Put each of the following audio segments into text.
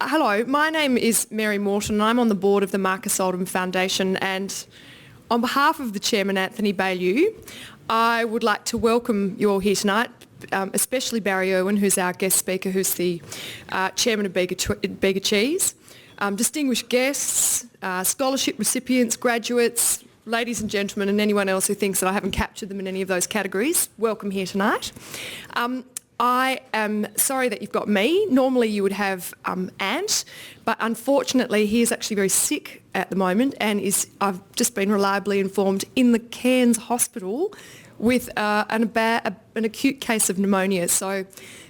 Hello, my name is Mary Morton and I'm on the board of the Marcus Oldham Foundation, and on behalf of the Chairman Anthony Baillieu, I would like to welcome you all here tonight, especially Barry Irvin, who's our guest speaker, who's the Chairman of Bega Cheese, distinguished guests, scholarship recipients, graduates, ladies and gentlemen, and anyone else who thinks that I haven't captured them in any of those categories. Welcome here tonight. I am sorry that you've got me. Normally you would have Ant, but unfortunately he is actually very sick at the moment and I've just been reliably informed, in the Cairns hospital with an acute case of pneumonia. So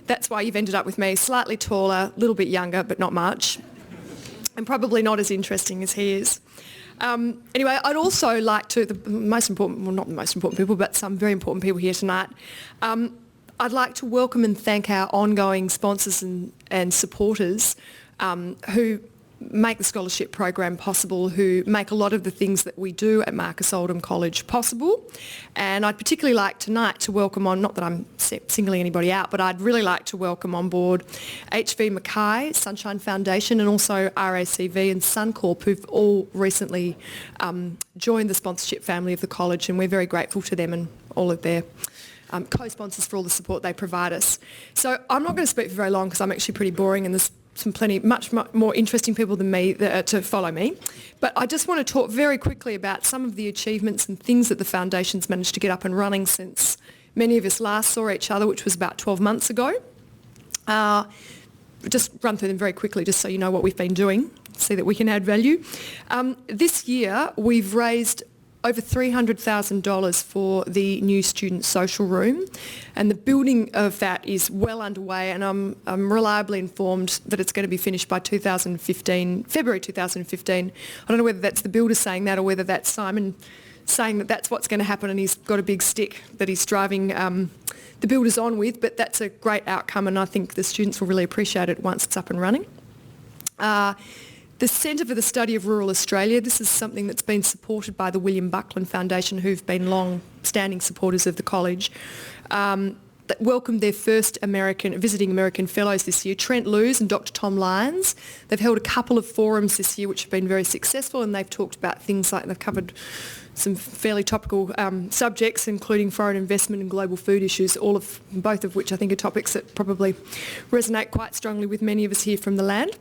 that's why you've ended up with me, slightly taller, a little bit younger, but not much, and probably not as interesting as he is. Anyway, I'd also like to, not the most important people, but some very important people here tonight. I'd like to welcome and thank our ongoing sponsors and supporters who make the scholarship program possible, who make a lot of the things that we do at Marcus Oldham College possible. And I'd particularly like tonight to welcome on, not that I'm singling anybody out, but I'd really like to welcome on board HV Mckay, Sunshine Foundation, and also RACV and Suncorp, who've all recently joined the sponsorship family of the college, and we're very grateful to them and all of their co-sponsors for all the support they provide us. So I'm not going to speak for very long because I'm actually pretty boring and there's much more interesting people than me to follow me. But I just want to talk very quickly about some of the achievements and things that the Foundation's managed to get up and running since many of us last saw each other, which was about 12 months ago. Just run through them very quickly just so you know what we've been doing, see that we can add value. This year we've raised over $300,000 for the new student social room, and the building of that is well underway, and I'm reliably informed that it's going to be finished by February 2015. I don't know whether that's the builder saying that or whether that's Simon saying that that's what's going to happen, and he's got a big stick that he's driving the builders on with, but that's a great outcome, and I think the students will really appreciate it once it's up and running. The Centre for the Study of Rural Australia, this is something that's been supported by the William Buckland Foundation, who've been long-standing supporters of the college, that welcomed their first visiting American fellows this year, Trent Lewis and Dr Tom Lyons. They've held a couple of forums this year which have been very successful, and they've talked about things like, they've covered some fairly topical subjects, including foreign investment and global food issues, both of which I think are topics that probably resonate quite strongly with many of us here from the land.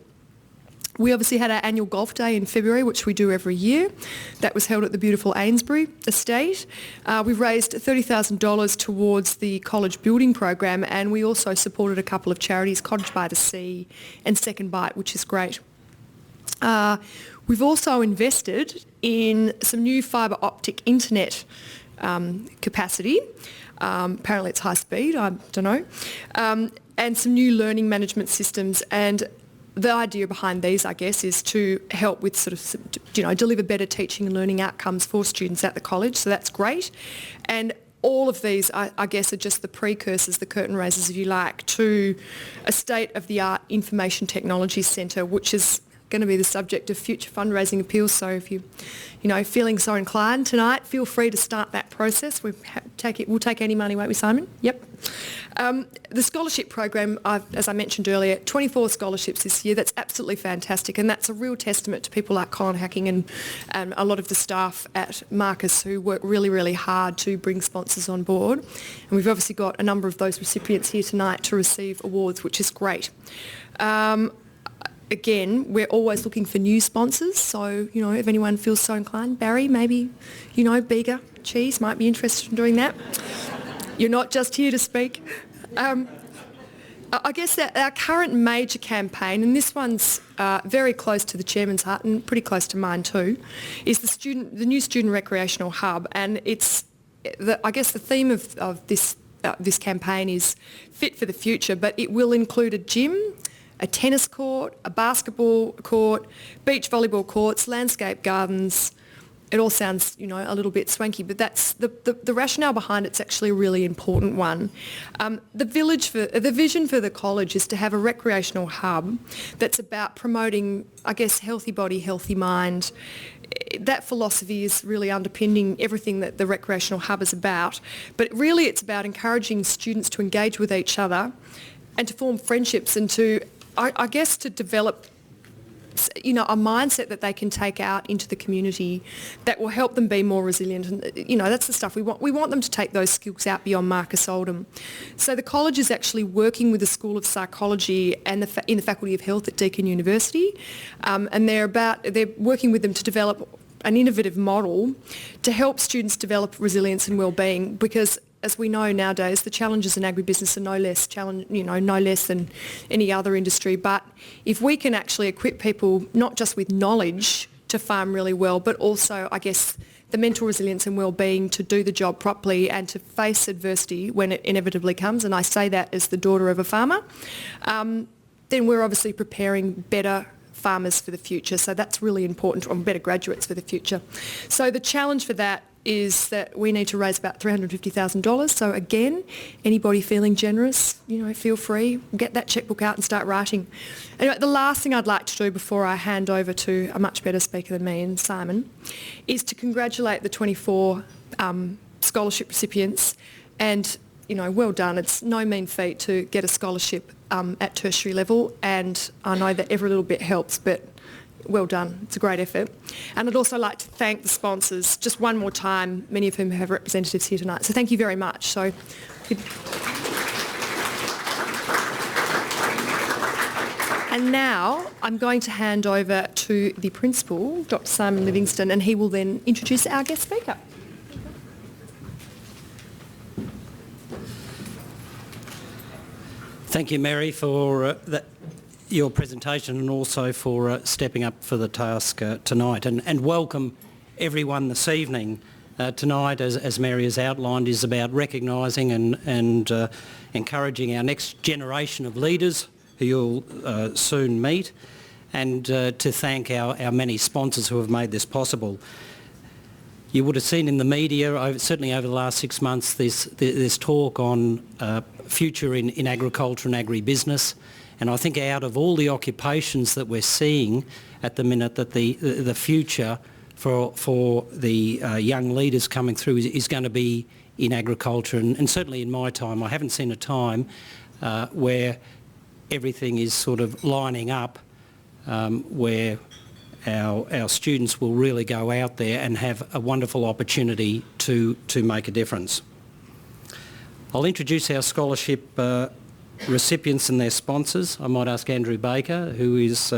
We obviously had our annual golf day in February, which we do every year. That was held at the beautiful Ainsbury estate. We've raised $30,000 towards the college building program, and we also supported a couple of charities, Cottage by the Sea and Second Bite, which is great. We've also invested in some new fibre optic internet capacity. Apparently it's high speed, I don't know. And some new learning management systems, and the idea behind these, I guess, is to help with deliver better teaching and learning outcomes for students at the college. So that's great. And all of these, I guess, are just the precursors, the curtain raisers, if you like, to a state-of-the-art information technology centre, which is going to be the subject of future fundraising appeals. So if you're feeling so inclined tonight, feel free to start that process. We'll take any money, won't we, Simon? Yep. The scholarship program, as I mentioned earlier, 24 scholarships this year. That's absolutely fantastic, and that's a real testament to people like Colin Hacking and a lot of the staff at Marcus who work really, really hard to bring sponsors on board. And we've obviously got a number of those recipients here tonight to receive awards, which is great. Again, we're always looking for new sponsors, so, if anyone feels so inclined, Barry, maybe, Bega Cheese might be interested in doing that. You're not just here to speak. I guess that our current major campaign, and this one's very close to the Chairman's heart and pretty close to mine too, is the new Student Recreational Hub, and I guess the theme of this campaign is fit for the future, but it will include a gym, a tennis court, a basketball court, beach volleyball courts, landscape gardens. It all sounds, a little bit swanky, but that's the rationale behind it's actually a really important one. The vision for the college is to have a recreational hub that's about promoting, I guess, healthy body, healthy mind. That philosophy is really underpinning everything that the recreational hub is about. But really it's about encouraging students to engage with each other and to form friendships and to, I guess, to develop a mindset that they can take out into the community that will help them be more resilient. And, that's the stuff we want. We want them to take those skills out beyond Marcus Oldham. So the college is actually working with the School of Psychology and in the Faculty of Health at Deakin University, and they're working with them to develop an innovative model to help students develop resilience and well-being, because as we know nowadays, the challenges in agribusiness are no less than any other industry. But if we can actually equip people not just with knowledge to farm really well, but also, I guess, the mental resilience and well-being to do the job properly and to face adversity when it inevitably comes, and I say that as the daughter of a farmer, then we're obviously preparing better farmers for the future. So that's really important, or better graduates for the future. So the challenge for that is that we need to raise about $350,000. So again, anybody feeling generous, feel free, get that checkbook out and start writing. Anyway, the last thing I'd like to do before I hand over to a much better speaker than me and Simon is to congratulate the 24 scholarship recipients, and well done. It's no mean feat to get a scholarship at tertiary level, and I know that every little bit helps, but well done. It's a great effort. And I'd also like to thank the sponsors just one more time, many of whom have representatives here tonight. So thank you very much. So, and now I'm going to hand over to the principal, Dr. Simon Livingston, and he will then introduce our guest speaker. Thank you, Mary, for your presentation, and also for stepping up for the task tonight. And welcome everyone this evening. Tonight, as Mary has outlined, is about recognising and encouraging our next generation of leaders who you'll soon meet, and to thank our many sponsors who have made this possible. You would have seen in the media, certainly over the last 6 months, this talk on future in agriculture and agribusiness. And I think out of all the occupations that we're seeing at the minute, that the future for the young leaders coming through is going to be in agriculture. And certainly in my time, I haven't seen a time where everything is sort of lining up, where our students will really go out there and have a wonderful opportunity to make a difference. I'll introduce our scholarship recipients and their sponsors. I might ask Andrew Baker, who is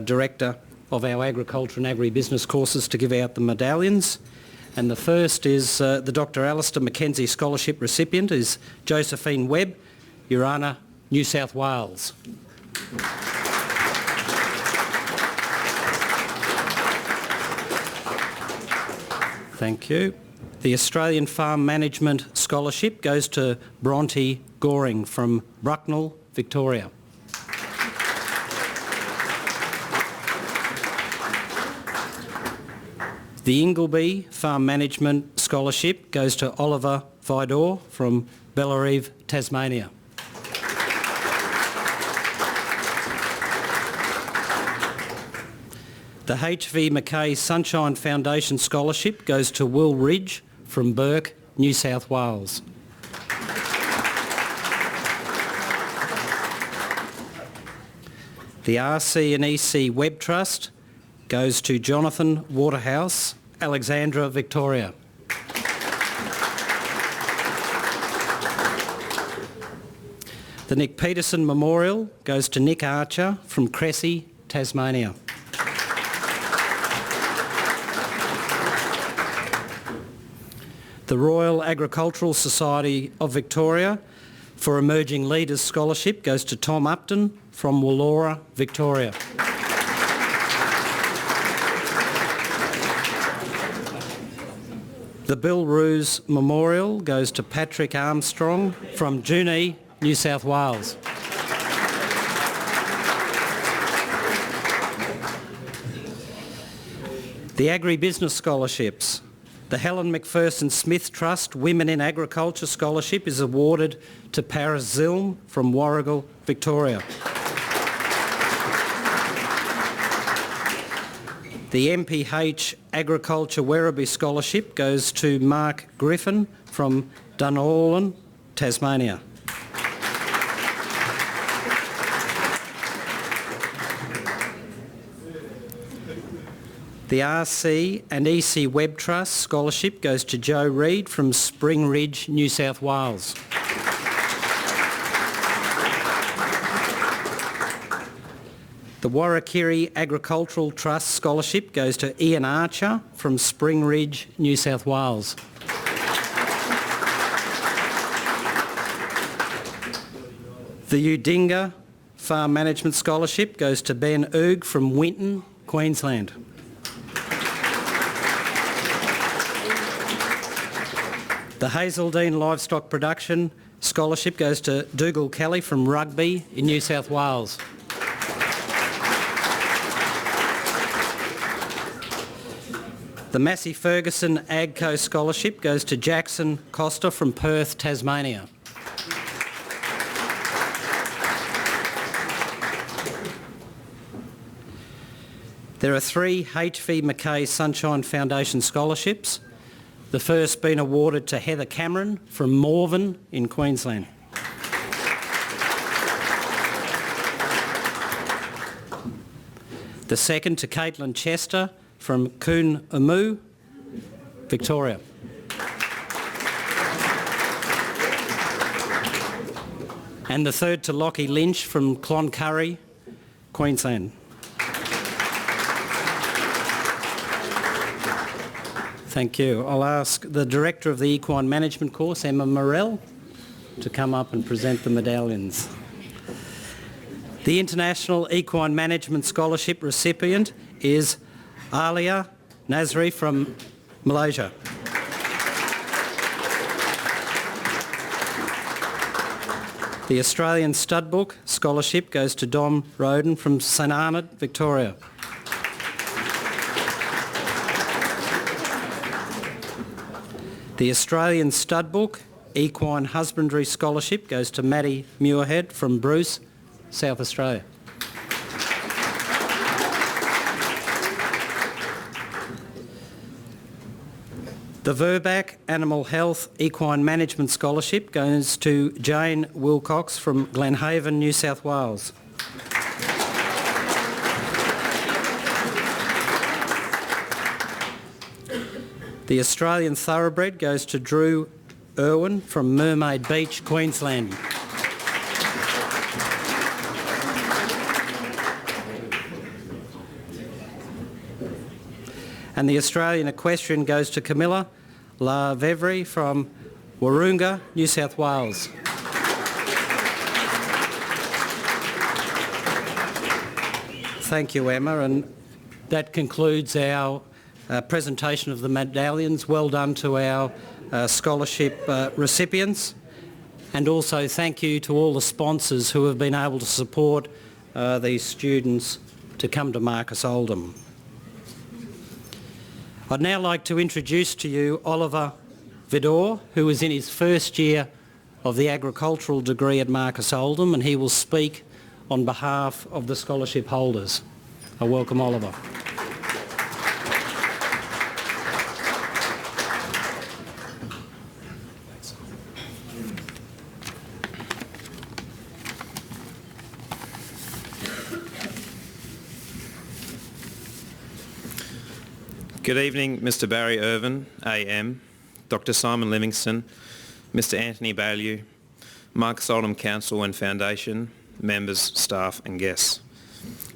Director of our Agriculture and Agribusiness courses, to give out the medallions. And the first is the Dr. Alistair Mackenzie Scholarship recipient is Josephine Webb, Urana, New South Wales. Thank you. The Australian Farm Management Scholarship goes to Bronte Goring from Brucknell, Victoria. The Ingleby Farm Management Scholarship goes to Oliver Widor from Bellarive, Tasmania. The HV Mckay Sunshine Foundation Scholarship goes to Will Ridge from Burke, New South Wales. The RC and EC Web Trust goes to Jonathan Waterhouse, Alexandra, Victoria. The Nick Peterson Memorial goes to Nick Archer from Cressy, Tasmania. The Royal Agricultural Society of Victoria for Emerging Leaders Scholarship goes to Tom Upton from Wollora, Victoria. The Bill Roos Memorial goes to Patrick Armstrong from Junee, New South Wales. The Agribusiness Scholarships. The Helen McPherson Smith Trust Women in Agriculture Scholarship is awarded to Paris Zilm from Warragul, Victoria. The MPH Agriculture Werribee Scholarship goes to Mark Griffin from Dunallen, Tasmania. The RC and EC Web Trust Scholarship goes to Joe Reid from Spring Ridge, New South Wales. The Warrakirri Agricultural Trust Scholarship goes to Ian Archer from Spring Ridge, New South Wales. The Udinga Farm Management Scholarship goes to Ben Oog from Winton, Queensland. The Hazeldean Livestock Production Scholarship goes to Dougal Kelly from Rugby in New South Wales. The Massey Ferguson AgCo Scholarship goes to Jackson Costa from Perth, Tasmania. There are 3 HV Mckay Sunshine Foundation scholarships, the first being awarded to Heather Cameron from Morven in Queensland. The second to Caitlin Chester from Coon-Amu, Victoria. And the third to Lockie Lynch from Cloncurry, Queensland. Thank you. I'll ask the Director of the Equine Management course, Emma Morell, to come up and present the medallions. The International Equine Management Scholarship recipient is Alia Nazri from Malaysia. The Australian Stud Book Scholarship goes to Dom Roden from St Arnaud, Victoria. The Australian Stud Book Equine Husbandry Scholarship goes to Maddie Muirhead from Bruce, South Australia. The Verback Animal Health Equine Management Scholarship goes to Jane Wilcox from Glenhaven, New South Wales. The Australian Thoroughbred goes to Drew Irwin from Mermaid Beach, Queensland. And the Australian Equestrian goes to Camilla LaVevry from Wahroonga, New South Wales. Thank you, Emma, and that concludes our presentation of the medallions. Well done to our scholarship recipients, and also thank you to all the sponsors who have been able to support these students to come to Marcus Oldham. I'd now like to introduce to you Oliver Widor, who is in his first year of the agricultural degree at Marcus Oldham, and he will speak on behalf of the scholarship holders. I welcome Oliver. Good evening, Mr Barry Irvin, AM, Dr Simon Livingston, Mr Anthony Baillieu, Marcus Oldham Council and Foundation, members, staff and guests.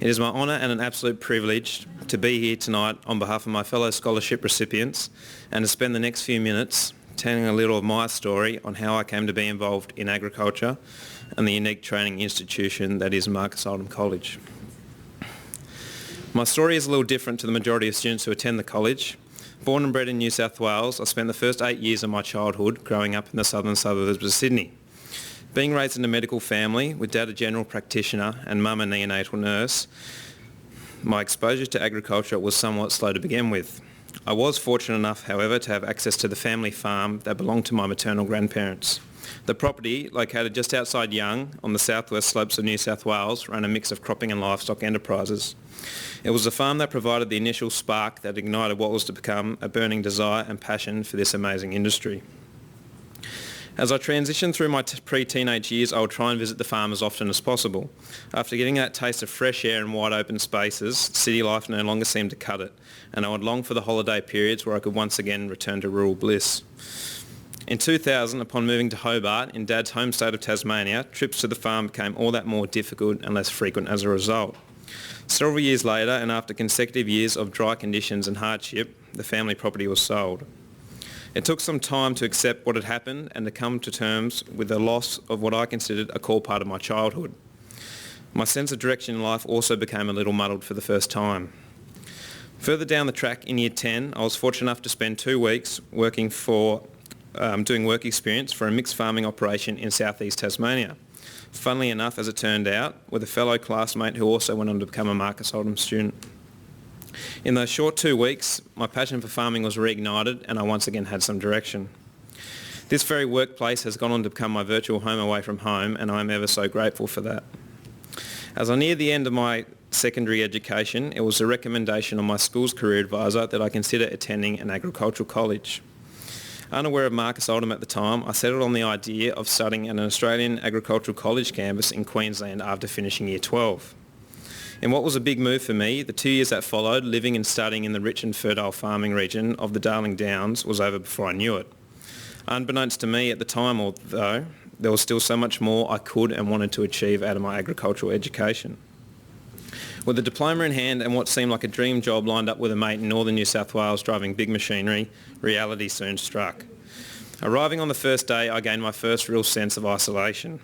It is my honour and an absolute privilege to be here tonight on behalf of my fellow scholarship recipients and to spend the next few minutes telling a little of my story on how I came to be involved in agriculture and the unique training institution that is Marcus Oldham College. My story is a little different to the majority of students who attend the college. Born and bred in New South Wales, I spent the first 8 years of my childhood growing up in the southern suburbs of Sydney. Being raised in a medical family with dad a general practitioner and mum a neonatal nurse, my exposure to agriculture was somewhat slow to begin with. I was fortunate enough, however, to have access to the family farm that belonged to my maternal grandparents. The property, located just outside Young on the southwest slopes of New South Wales, ran a mix of cropping and livestock enterprises. It was a farm that provided the initial spark that ignited what was to become a burning desire and passion for this amazing industry. As I transition through my pre-teenage years, I would try and visit the farm as often as possible. After getting that taste of fresh air and wide open spaces, city life no longer seemed to cut it, and I would long for the holiday periods where I could once again return to rural bliss. In 2000, upon moving to Hobart, in Dad's home state of Tasmania, trips to the farm became all that more difficult and less frequent as a result. Several years later, and after consecutive years of dry conditions and hardship, the family property was sold. It took some time to accept what had happened and to come to terms with the loss of what I considered a core part of my childhood. My sense of direction in life also became a little muddled for the first time. Further down the track in Year 10, I was fortunate enough to spend 2 weeks doing work experience for a mixed farming operation in southeast Tasmania. Funnily enough, as it turned out, with a fellow classmate who also went on to become a Marcus Oldham student. In those short 2 weeks, my passion for farming was reignited and I once again had some direction. This very workplace has gone on to become my virtual home away from home, and I am ever so grateful for that. As I neared the end of my secondary education, it was a recommendation of my school's career advisor that I consider attending an agricultural college. Unaware of Marcus Oldham at the time, I settled on the idea of studying at an Australian agricultural college campus in Queensland after finishing Year 12. In what was a big move for me, the 2 years that followed, living and studying in the rich and fertile farming region of the Darling Downs, was over before I knew it. Unbeknownst to me at the time, although, there was still so much more I could and wanted to achieve out of my agricultural education. With a diploma in hand and what seemed like a dream job lined up with a mate in northern New South Wales driving big machinery, reality soon struck. Arriving on the first day, I gained my first real sense of isolation.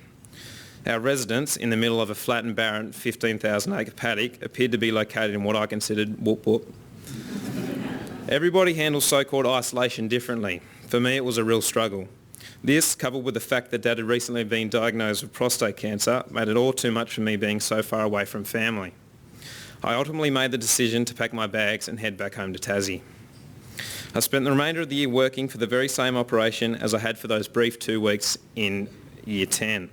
Our residence, in the middle of a flat and barren 15,000 acre paddock, appeared to be located in what I considered whoop whoop. Everybody handles so-called isolation differently. For me, it was a real struggle. This, coupled with the fact that Dad had recently been diagnosed with prostate cancer, made it all too much for me being so far away from family. I ultimately made the decision to pack my bags and head back home to Tassie. I spent the remainder of the year working for the very same operation as I had for those brief 2 weeks in Year 10.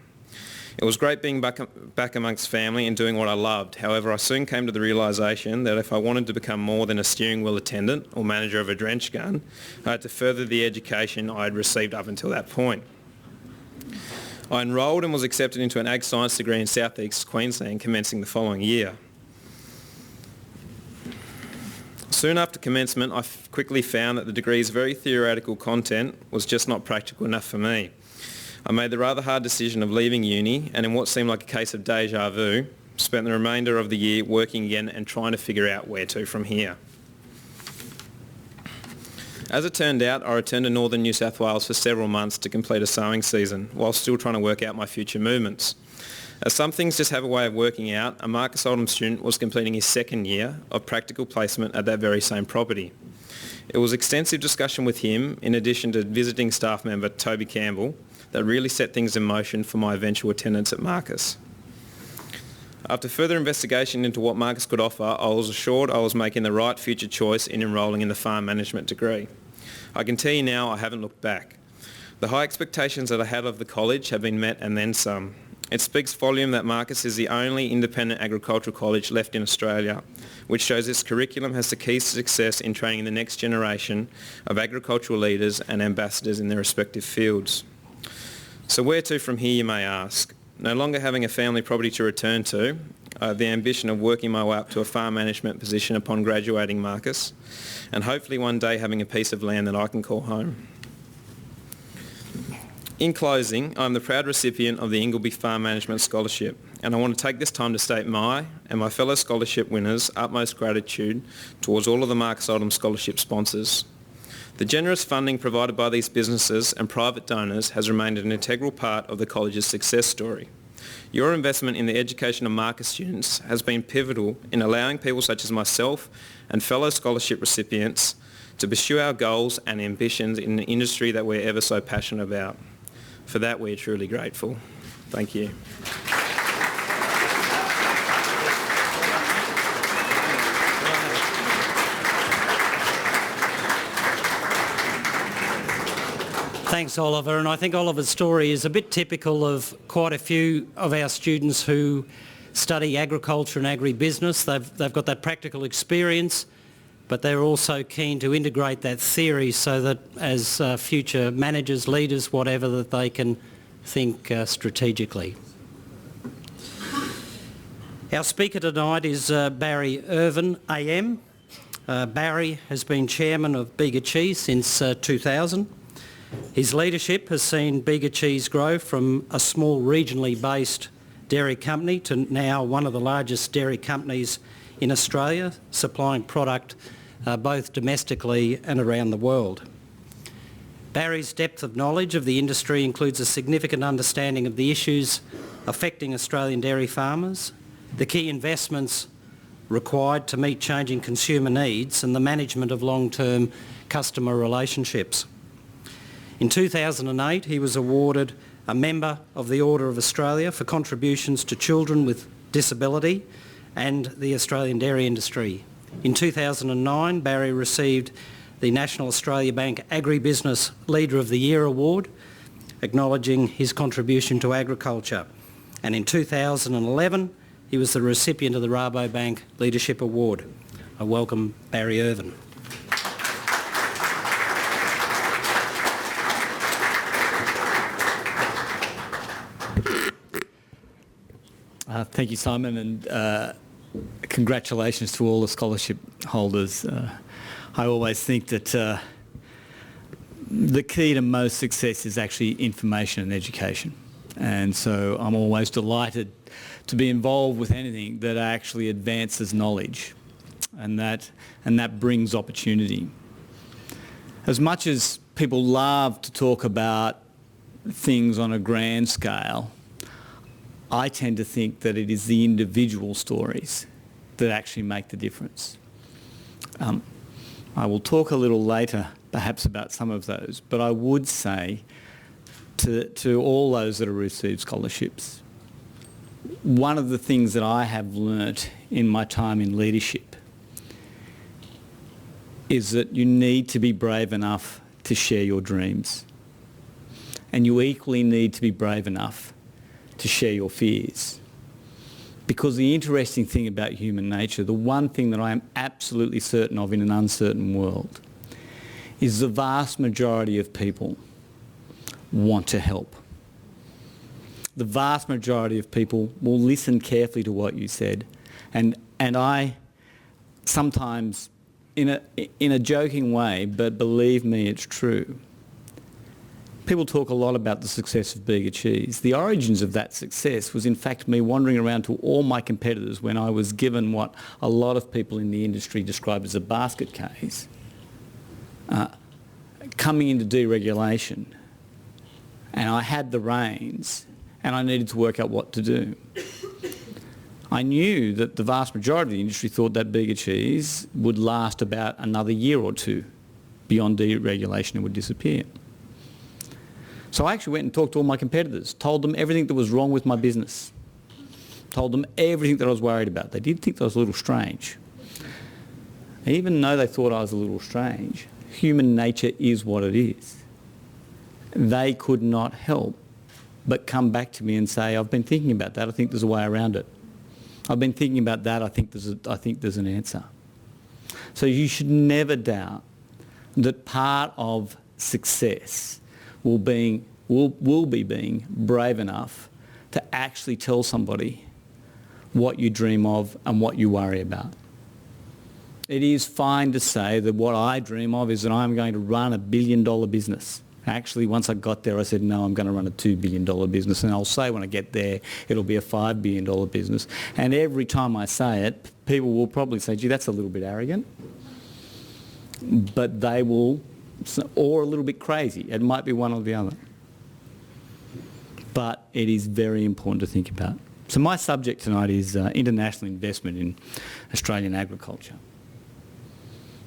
It was great being back amongst family and doing what I loved. However, I soon came to the realisation that if I wanted to become more than a steering wheel attendant or manager of a drench gun, I had to further the education I had received up until that point. I enrolled and was accepted into an Ag Science degree in South East Queensland commencing the following year. Soon after commencement, I quickly found that the degree's very theoretical content was just not practical enough for me. I made the rather hard decision of leaving uni, and in what seemed like a case of deja vu, spent the remainder of the year working again and trying to figure out where to from here. As it turned out, I returned to northern New South Wales for several months to complete a sowing season, while still trying to work out my future movements. As some things just have a way of working out, a Marcus Oldham student was completing his second year of practical placement at that very same property. It was extensive discussion with him, in addition to visiting staff member Toby Campbell, that really set things in motion for my eventual attendance at Marcus. After further investigation into what Marcus could offer, I was assured I was making the right future choice in enrolling in the farm management degree. I can tell you now I haven't looked back. The high expectations that I had of the college have been met and then some. It speaks volume that Marcus is the only independent agricultural college left in Australia, which shows its curriculum has the keys to success in training the next generation of agricultural leaders and ambassadors in their respective fields. So where to from here, you may ask? No longer having a family property to return to, I have the ambition of working my way up to a farm management position upon graduating Marcus, and hopefully one day having a piece of land that I can call home. In closing, I'm the proud recipient of the Ingleby Farm Management Scholarship, and I want to take this time to state my and my fellow scholarship winners' utmost gratitude towards all of the Marcus Oldham Scholarship sponsors. The generous funding provided by these businesses and private donors has remained an integral part of the college's success story. Your investment in the education of Marcus students has been pivotal in allowing people such as myself and fellow scholarship recipients to pursue our goals and ambitions in an industry that we're ever so passionate about. For that, we're truly grateful. Thank you. Thanks, Oliver. And I think Oliver's story is a bit typical of quite a few of our students who study agriculture and agribusiness. They've got that practical experience, but they're also keen to integrate that theory so that as future managers, leaders, whatever, that they can think strategically. Our speaker tonight is Barry Irvin, AM. Barry has been chairman of Bega Cheese since 2000. His leadership has seen Bega Cheese grow from a small regionally based dairy company to now one of the largest dairy companies in Australia, supplying product both domestically and around the world. Barry's depth of knowledge of the industry includes a significant understanding of the issues affecting Australian dairy farmers, the key investments required to meet changing consumer needs and the management of long-term customer relationships. In 2008, he was awarded a Member of the Order of Australia for contributions to children with disability and the Australian dairy industry. In 2009, Barry received the National Australia Bank Agribusiness Leader of the Year Award, acknowledging his contribution to agriculture. And in 2011, he was the recipient of the Rabobank Leadership Award. I welcome Barry Irvin. Thank you, Simon, and congratulations to all the scholarship holders. I always think that the key to most success is actually information and education. And so I'm always delighted to be involved with anything that actually advances knowledge and that brings opportunity. As much as people love to talk about things on a grand scale, I tend to think that it is the individual stories that actually make the difference. I will talk a little later perhaps about some of those, but I would say to all those that have received scholarships, one of the things that I have learnt in my time in leadership is that you need to be brave enough to share your dreams. And you equally need to be brave enough to share your fears. Because the interesting thing about human nature, the one thing that I am absolutely certain of in an uncertain world, is the vast majority of people want to help. The vast majority of people will listen carefully to what you said. And I sometimes, in a joking way, but believe me, it's true, people talk a lot about the success of Bega Cheese. The origins of that success was in fact me wandering around to all my competitors when I was given what a lot of people in the industry describe as a basket case, coming into deregulation, and I had the reins and I needed to work out what to do. I knew that the vast majority of the industry thought that Bega Cheese would last about another year or two. Beyond deregulation, it would disappear. So I actually went and talked to all my competitors, told them everything that was wrong with my business, told them everything that I was worried about. They did think that I was a little strange. Even though they thought I was a little strange, human nature is what it is. They could not help but come back to me and say, I've been thinking about that, I think there's a way around it. I've been thinking about that, I think there's an answer. So you should never doubt that part of success will be being brave enough to actually tell somebody what you dream of and what you worry about. It is fine to say that what I dream of is that I'm going to run $1 billion business. Actually, once I got there, I said, no, I'm going to run a $2 billion business. And I'll say when I get there, it'll be a $5 billion business. And every time I say it, people will probably say, gee, that's a little bit arrogant. But they will, or a little bit crazy. It might be one or the other. But it is very important to think about. So my subject tonight is international investment in Australian agriculture.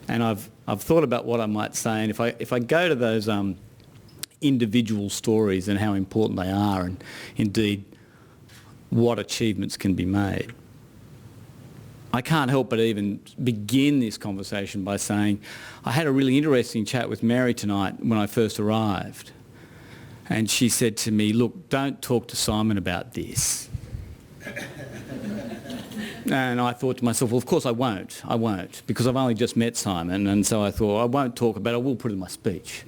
And I've thought about what I might say, and if I go to those individual stories and how important they are, and indeed what achievements can be made, I can't help but even begin this conversation by saying I had a really interesting chat with Mary tonight when I first arrived, and she said to me, look, don't talk to Simon about this. And I thought to myself, well, of course I won't, because I've only just met Simon, and so I thought, I won't talk about it, I will put it in my speech.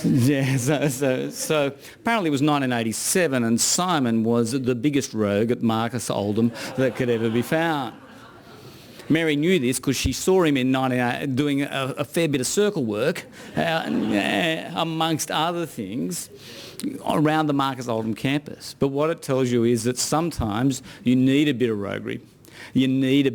Yeah, so apparently it was 1987, and Simon was the biggest rogue at Marcus Oldham that could ever be found. Mary knew this because she saw him in doing a fair bit of circle work, amongst other things, around the Marcus Oldham campus. But what it tells you is that sometimes you need a bit of roguery. You need a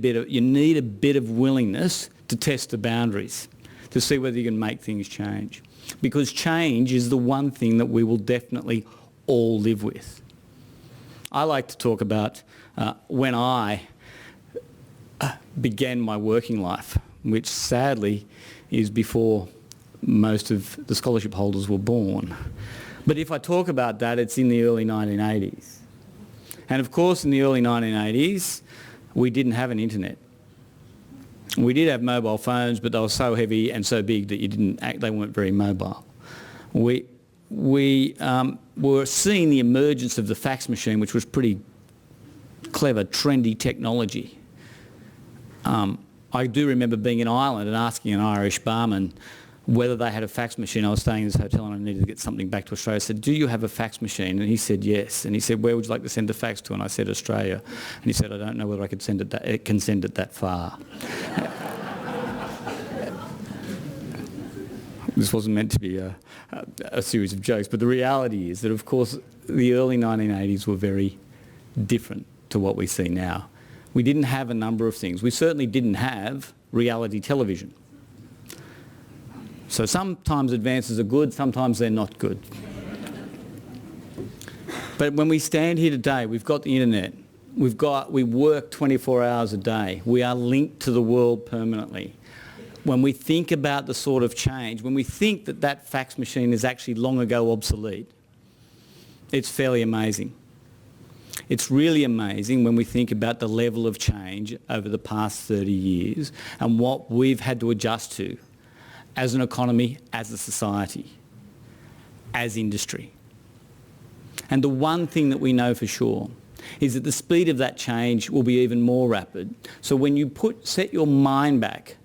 bit of willingness to test the boundaries, to see whether you can make things change. Because change is the one thing that we will definitely all live with. I like to talk about when I began my working life, which sadly is before most of the scholarship holders were born. But if I talk about that, it's in the early 1980s. And of course, in the early 1980s, we didn't have an internet. We did have mobile phones, but they were so heavy and so big that they weren't very mobile. We were seeing the emergence of the fax machine, which was pretty clever, trendy technology. I do remember being in Ireland and asking an Irish barman whether they had a fax machine. I was staying in this hotel and I needed to get something back to Australia. I said, do you have a fax machine? And he said, yes. And he said, where would you like to send the fax to? And I said, Australia. And he said, I don't know whether I could send it can send it that far. This wasn't meant to be a series of jokes, but the reality is that, of course, the early 1980s were very different to what we see now. We didn't have a number of things. We certainly didn't have reality television. So sometimes advances are good, sometimes they're not good. But when we stand here today, we've got the internet. We work 24 hours a day. We are linked to the world permanently. When we think about the sort of change, when we think that that fax machine is actually long ago obsolete, it's fairly amazing. It's really amazing when we think about the level of change over the past 30 years and what we've had to adjust to as an economy, as a society, as industry. And the one thing that we know for sure is that the speed of that change will be even more rapid. So when you set your mind back,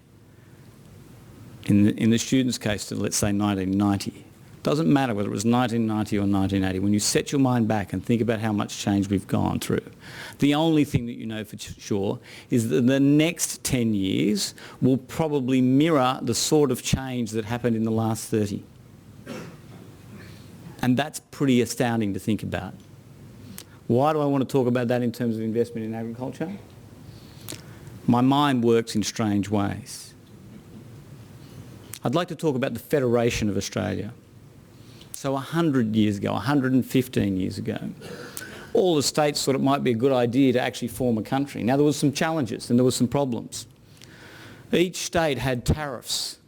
in the student's case to, let's say, 1990, doesn't matter whether it was 1990 or 1980, when you set your mind back and think about how much change we've gone through, the only thing that you know for sure is that the next 10 years will probably mirror the sort of change that happened in the last 30. And that's pretty astounding to think about. Why do I want to talk about that in terms of investment in agriculture? My mind works in strange ways. I'd like to talk about the Federation of Australia. So 100 years ago, 115 years ago, all the states thought it might be a good idea to actually form a country. Now, there was some challenges and there were some problems. Each state had tariffs.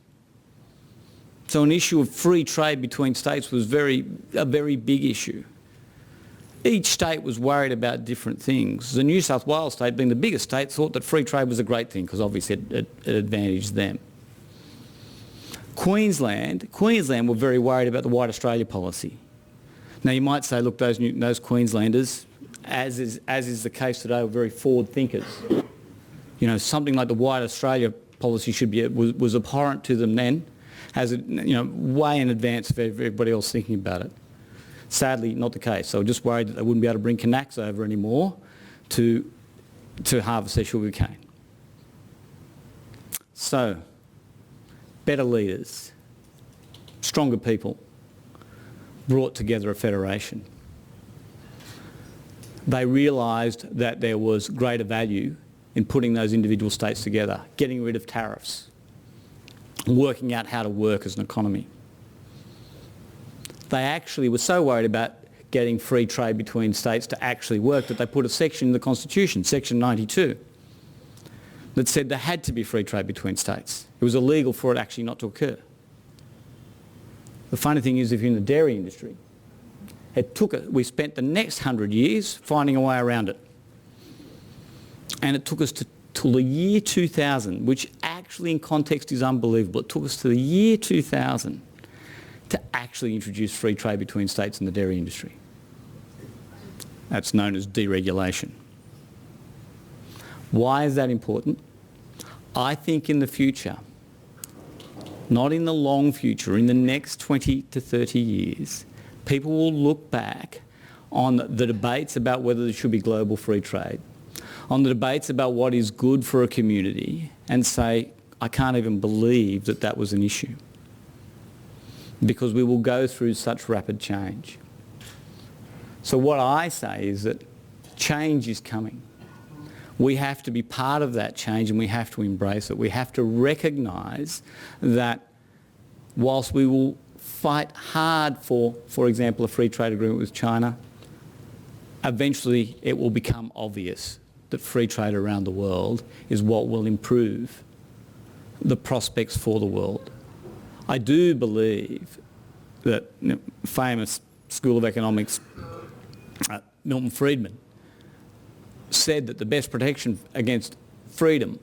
So an issue of free trade between states was a very big issue. Each state was worried about different things. The New South Wales state, being the biggest state, thought that free trade was a great thing because obviously it advantaged them. Queensland were very worried about the White Australia policy. Now you might say, look, those Queenslanders, as is the case today, were very forward thinkers. You know, something like the White Australia policy was abhorrent to them then, way in advance of everybody else thinking about it. Sadly, not the case. So we're just worried that they wouldn't be able to bring Kanaks over anymore to harvest their sugarcane. So, better leaders, stronger people brought together a federation. They realised that there was greater value in putting those individual states together, getting rid of tariffs, working out how to work as an economy. They actually were so worried about getting free trade between states to actually work that they put a section in the Constitution, Section 92, that said there had to be free trade between states. It was illegal for it actually not to occur. The funny thing is, if you're in the dairy industry, we spent the next 100 years finding a way around it. And it took us till the year 2000, which actually in context is unbelievable. It took us to the year 2000 to actually introduce free trade between states in the dairy industry. That's known as deregulation. Why is that important? I think in the future, not in the long future, in the next 20 to 30 years, people will look back on the debates about whether there should be global free trade, on the debates about what is good for a community, and say, I can't even believe that that was an issue, because we will go through such rapid change. So what I say is that change is coming. We have to be part of that change, and we have to embrace it. We have to recognise that whilst we will fight hard for example, a free trade agreement with China, eventually it will become obvious that free trade around the world is what will improve the prospects for the world. I do believe that famous School of Economics, Milton Friedman, said that the best protection against freedom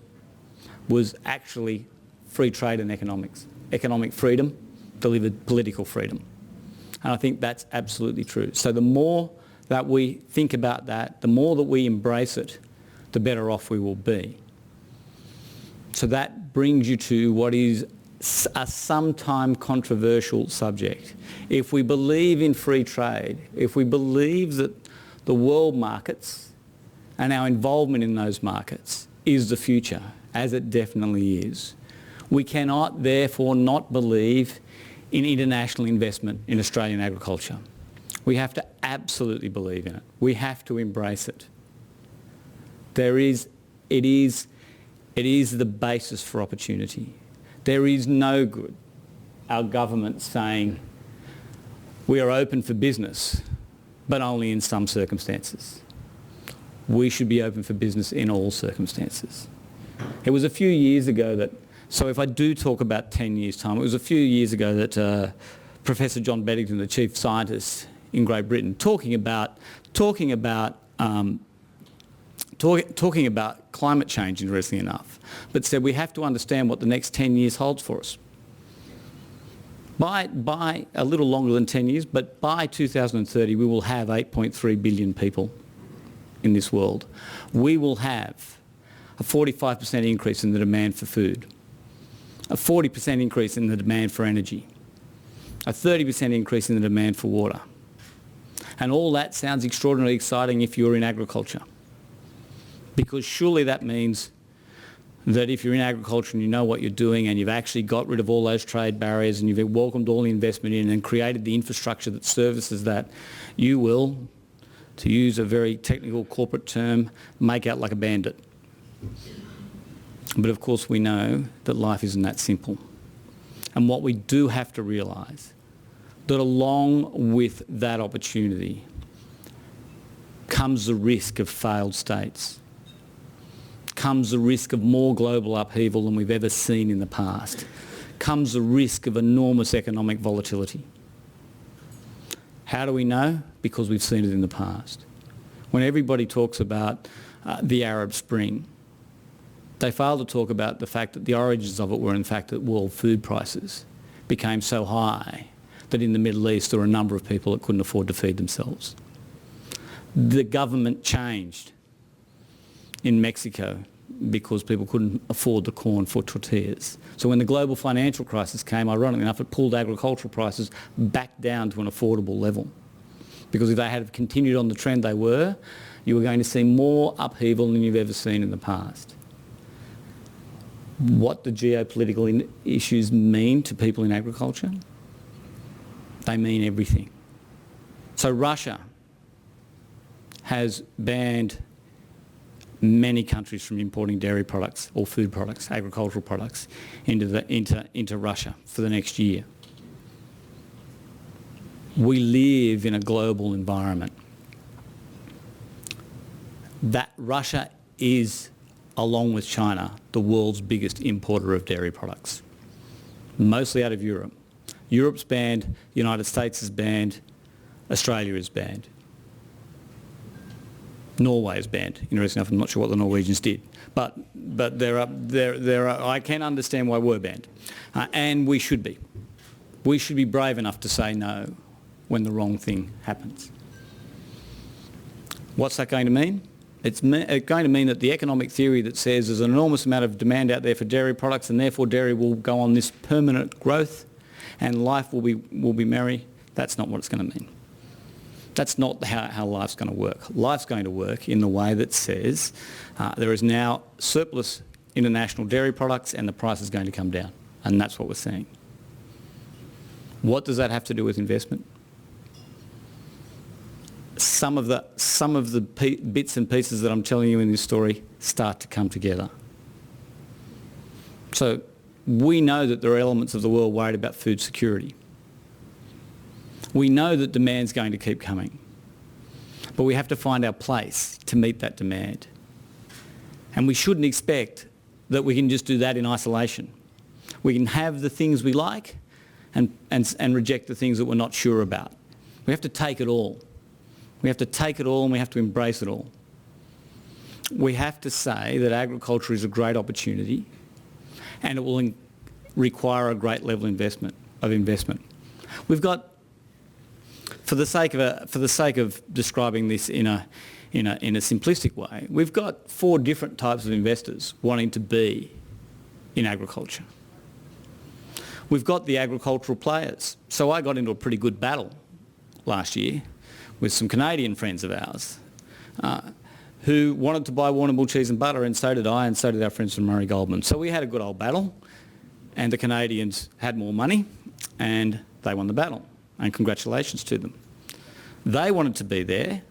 was actually free trade and economics. Economic freedom delivered political freedom. And I think that's absolutely true. So the more that we think about that, the more that we embrace it, the better off we will be. So that brings you to what is a sometime controversial subject. If we believe in free trade, if we believe that the world markets and our involvement in those markets is the future, as it definitely is, we cannot therefore not believe in international investment in Australian agriculture. We have to absolutely believe in it. We have to embrace it. It is the basis for opportunity. There is no good our government saying we are open for business, but only in some circumstances. We should be open for business in all circumstances. It was a few years ago that, so if I do talk about 10 years' time, it was a few years ago that Professor John Beddington, the chief scientist in Great Britain, talking about climate change, interestingly enough, but said we have to understand what the next 10 years holds for us. By a little longer than 10 years, but by 2030 we will have 8.3 billion people in this world. We will have a 45% increase in the demand for food, a 40% increase in the demand for energy, a 30% increase in the demand for water. And all that sounds extraordinarily exciting if you're in agriculture, because surely that means that if you're in agriculture and you know what you're doing and you've actually got rid of all those trade barriers and you've welcomed all the investment in and created the infrastructure that services that, you will, to use a very technical corporate term, make out like a bandit. But of course we know that life isn't that simple. And what we do have to realise, that along with that opportunity comes the risk of failed states, comes the risk of more global upheaval than we've ever seen in the past, comes the risk of enormous economic volatility. How do we know? Because we've seen it in the past. When everybody talks about the Arab Spring, they fail to talk about the fact that the origins of it were in fact that world food prices became so high that in the Middle East there were a number of people that couldn't afford to feed themselves. The government changed in Mexico because people couldn't afford the corn for tortillas. So when the global financial crisis came, ironically enough, it pulled agricultural prices back down to an affordable level. Because if they had continued on the trend they were, you were going to see more upheaval than you've ever seen in the past. What do geopolitical issues mean to people in agriculture? They mean everything. So Russia has banned many countries from importing dairy products or food products, agricultural products, into Russia for the next year. We live in a global environment. That Russia is, along with China, the world's biggest importer of dairy products, mostly out of Europe. Europe's banned, the United States is banned, Australia is banned. Norway is banned. Interesting enough, I'm not sure what the Norwegians did, but there are. I can understand why we're banned, and we should be. We should be brave enough to say no when the wrong thing happens. What's that going to mean? It's going to mean that the economic theory that says there's an enormous amount of demand out there for dairy products and therefore dairy will go on this permanent growth and life will be merry, that's not what it's going to mean. That's not how life's going to work. Life's going to work in the way that says there is now surplus international dairy products and the price is going to come down. And that's what we're seeing. What does that have to do with investment? Some of the bits and pieces that I'm telling you in this story start to come together. So we know that there are elements of the world worried about food security. We know that demand's going to keep coming, but we have to find our place to meet that demand. And we shouldn't expect that we can just do that in isolation. We can have the things we like and reject the things that we're not sure about. We have to take it all. We have to take it all and we have to embrace it all. We have to say that agriculture is a great opportunity and it will require a great level of investment. We've got, for the sake of describing this in a simplistic way, we've got 4 different types of investors wanting to be in agriculture. We've got the agricultural players. So I got into a pretty good battle last year with some Canadian friends of ours who wanted to buy Warrnambool cheese and butter, and so did I, and so did our friends from Murray Goulburn. So we had a good old battle, and the Canadians had more money, and they won the battle, and congratulations to them. They wanted to be there,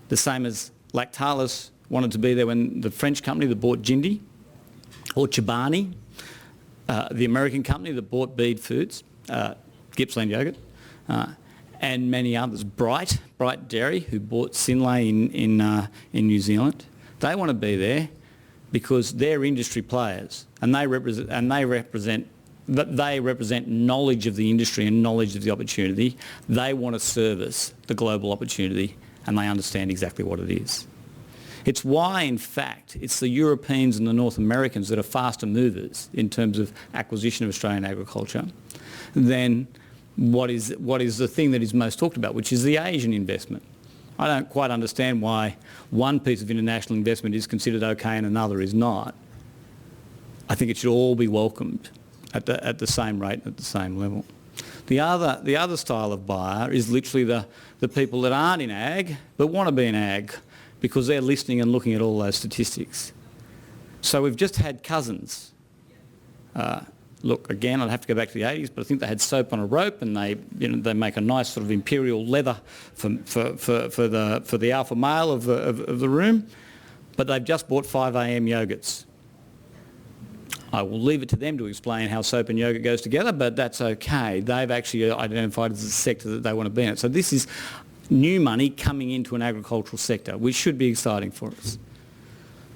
the same as Lactalis wanted to be there when the French company that bought Jindy, or Chobani, the American company that bought Bede Foods, Gippsland Yogurt, and many others. Bright Dairy, who bought Synlait in New Zealand. They want to be there because they're industry players, and they represent knowledge of the industry and knowledge of the opportunity. They want to service the global opportunity, and they understand exactly what it is. It's why, in fact, it's the Europeans and the North Americans that are faster movers in terms of acquisition of Australian agriculture than what is the thing that is most talked about, which is the Asian investment. I don't quite understand why one piece of international investment is considered okay and another is not. I think it should all be welcomed at the same rate and at the same level. The other style of buyer is literally the people that aren't in ag but want to be in ag because they're listening and looking at all those statistics. So we've just had Cousins. Look, again, I'd have to go back to the 80s, but I think they had soap on a rope, and they make a nice sort of imperial leather for the alpha male of the room. But they've just bought 5 AM yogurts. I will leave it to them to explain how soap and yogurt goes together, but that's okay. They've actually identified as a sector that they want to be in. So this is new money coming into an agricultural sector, which should be exciting for us.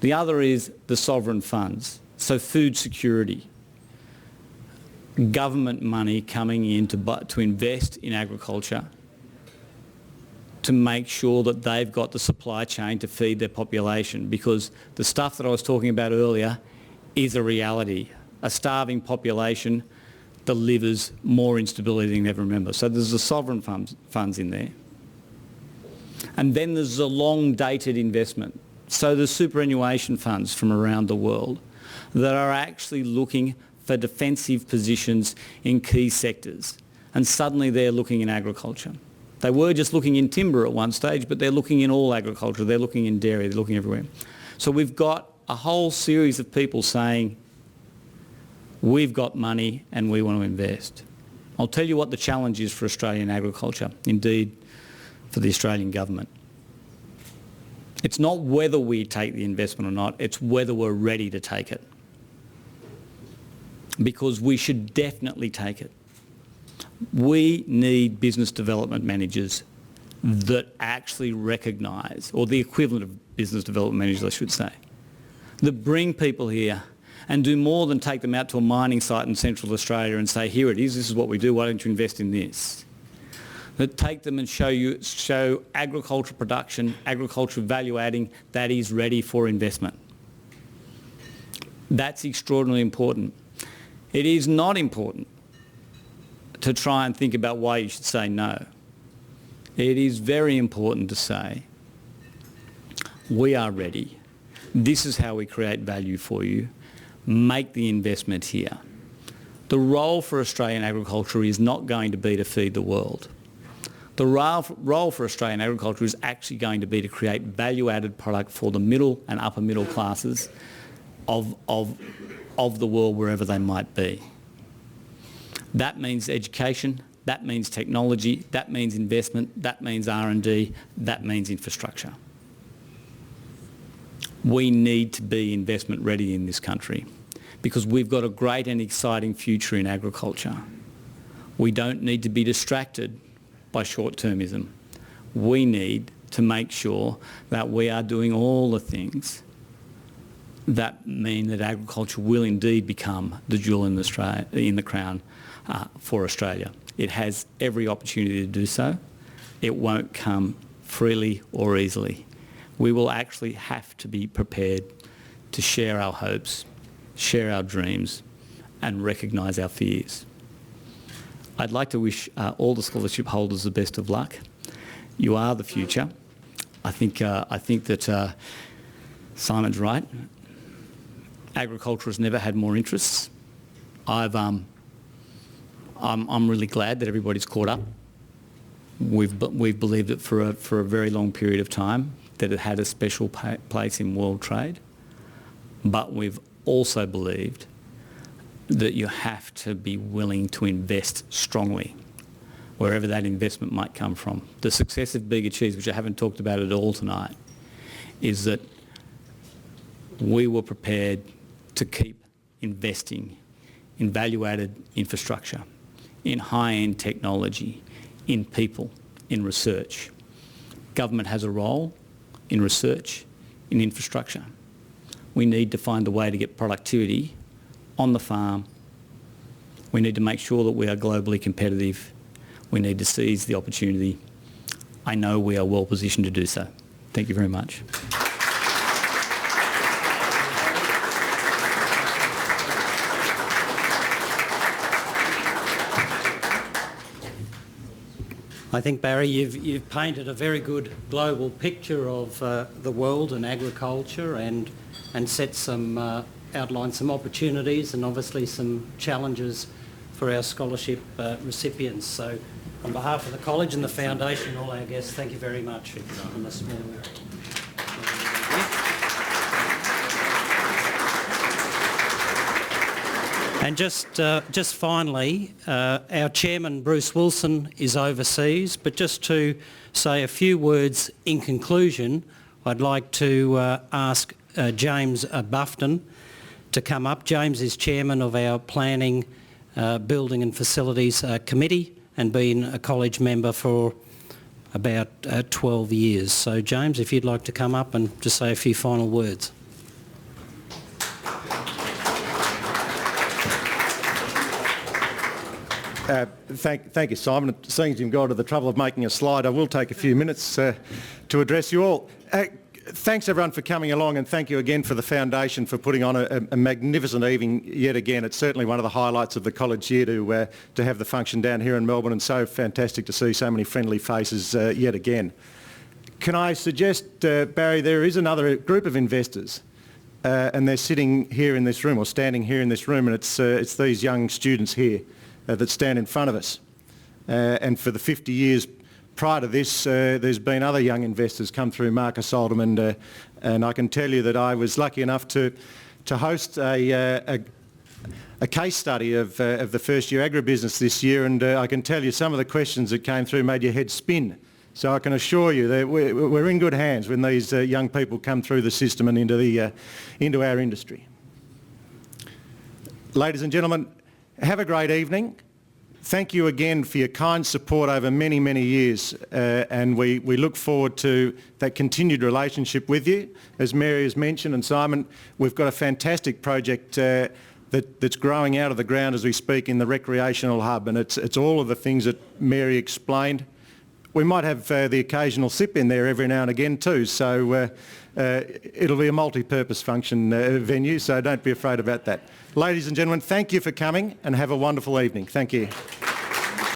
The other is the sovereign funds, so food security. Government money coming in to invest in agriculture to make sure that they've got the supply chain to feed their population, because the stuff that I was talking about earlier is a reality. A starving population delivers more instability than you can ever remember. So there's the sovereign funds in there. And then there's the long-dated investment. So the superannuation funds from around the world that are actually looking for defensive positions in key sectors. And suddenly they're looking in agriculture. They were just looking in timber at one stage, but they're looking in all agriculture. They're looking in dairy. They're looking everywhere. So we've got a whole series of people saying, we've got money and we want to invest. I'll tell you what the challenge is for Australian agriculture, indeed for the Australian government. It's not whether we take the investment or not, it's whether we're ready to take it. Because we should definitely take it. We need business development managers that actually recognise, or the equivalent of business development managers I should say, that bring people here and do more than take them out to a mining site in Central Australia and say, here it is, this is what we do, why don't you invest in this? That take them and show agricultural production, agricultural value adding that is ready for investment. That's extraordinarily important. It is not important to try and think about why you should say no. It is very important to say, We are ready. This is how we create value for you. Make the investment here. The role for Australian agriculture is not going to be to feed the world. The role for Australian agriculture is actually going to be to create value-added product for the middle and upper middle classes of the world, wherever they might be. That means education, that means technology, that means investment, that means R&D, that means infrastructure. We need to be investment ready in this country because we've got a great and exciting future in agriculture. We don't need to be distracted by short-termism. We need to make sure that we are doing all the things that mean that agriculture will indeed become the jewel in the crown for Australia. It has every opportunity to do so. It won't come freely or easily. We will actually have to be prepared to share our hopes, share our dreams, and recognise our fears. I'd like to wish all the scholarship holders the best of luck. You are the future. I think that Simon's right. Agriculture has never had more interests. I'm really glad that everybody's caught up. We've believed it for a very long period of time, that it had a special place in world trade, but we've also believed that you have to be willing to invest strongly, wherever that investment might come from. The success of Bega Cheese, which I haven't talked about at all tonight, is that we were prepared to keep investing in value-added infrastructure, in high-end technology, in people, in research. Government has a role in research, in infrastructure. We need to find a way to get productivity on the farm. We need to make sure that we are globally competitive. We need to seize the opportunity. I know we are well positioned to do so. Thank you very much. I think, Barry, you've painted a very good global picture of the world and agriculture and set some outlined some opportunities and obviously some challenges for our scholarship recipients. So on behalf of the college and the foundation and all our guests, thank you very much on this morning. And just finally, our chairman, Bruce Wilson, is overseas, but just to say a few words in conclusion, I'd like to ask James Buffton to come up. James is chairman of our Planning, Building and Facilities Committee and been a college member for about 12 years. So James, if you'd like to come up and just say a few final words. Thank you, Simon. Seeing as you've gone to the trouble of making a slide, I will take a few minutes to address you all. Thanks everyone for coming along, and thank you again for the foundation for putting on a magnificent evening yet again. It's certainly one of the highlights of the college year to have the function down here in Melbourne, and so fantastic to see so many friendly faces yet again. Can I suggest, Barry, there is another group of investors and they're sitting here in this room, or standing here in this room, and it's these young students here that stand in front of us. And for the 50 years prior to this, there's been other young investors come through Marcus Oldham, and I can tell you that I was lucky enough to host a case study of the first year agribusiness this year, and I can tell you some of the questions that came through made your head spin. So I can assure you that we're in good hands when these young people come through the system and into our industry. Ladies and gentlemen, have a great evening. Thank you again for your kind support over many, many years, and we look forward to that continued relationship with you. As Mary has mentioned, and Simon, we've got a fantastic project that's growing out of the ground as we speak in the Recreational Hub, and it's all of the things that Mary explained. We might have the occasional sip in there every now and again too, so it'll be a multi-purpose function venue, so don't be afraid about that. Ladies and gentlemen, thank you for coming and have a wonderful evening. Thank you.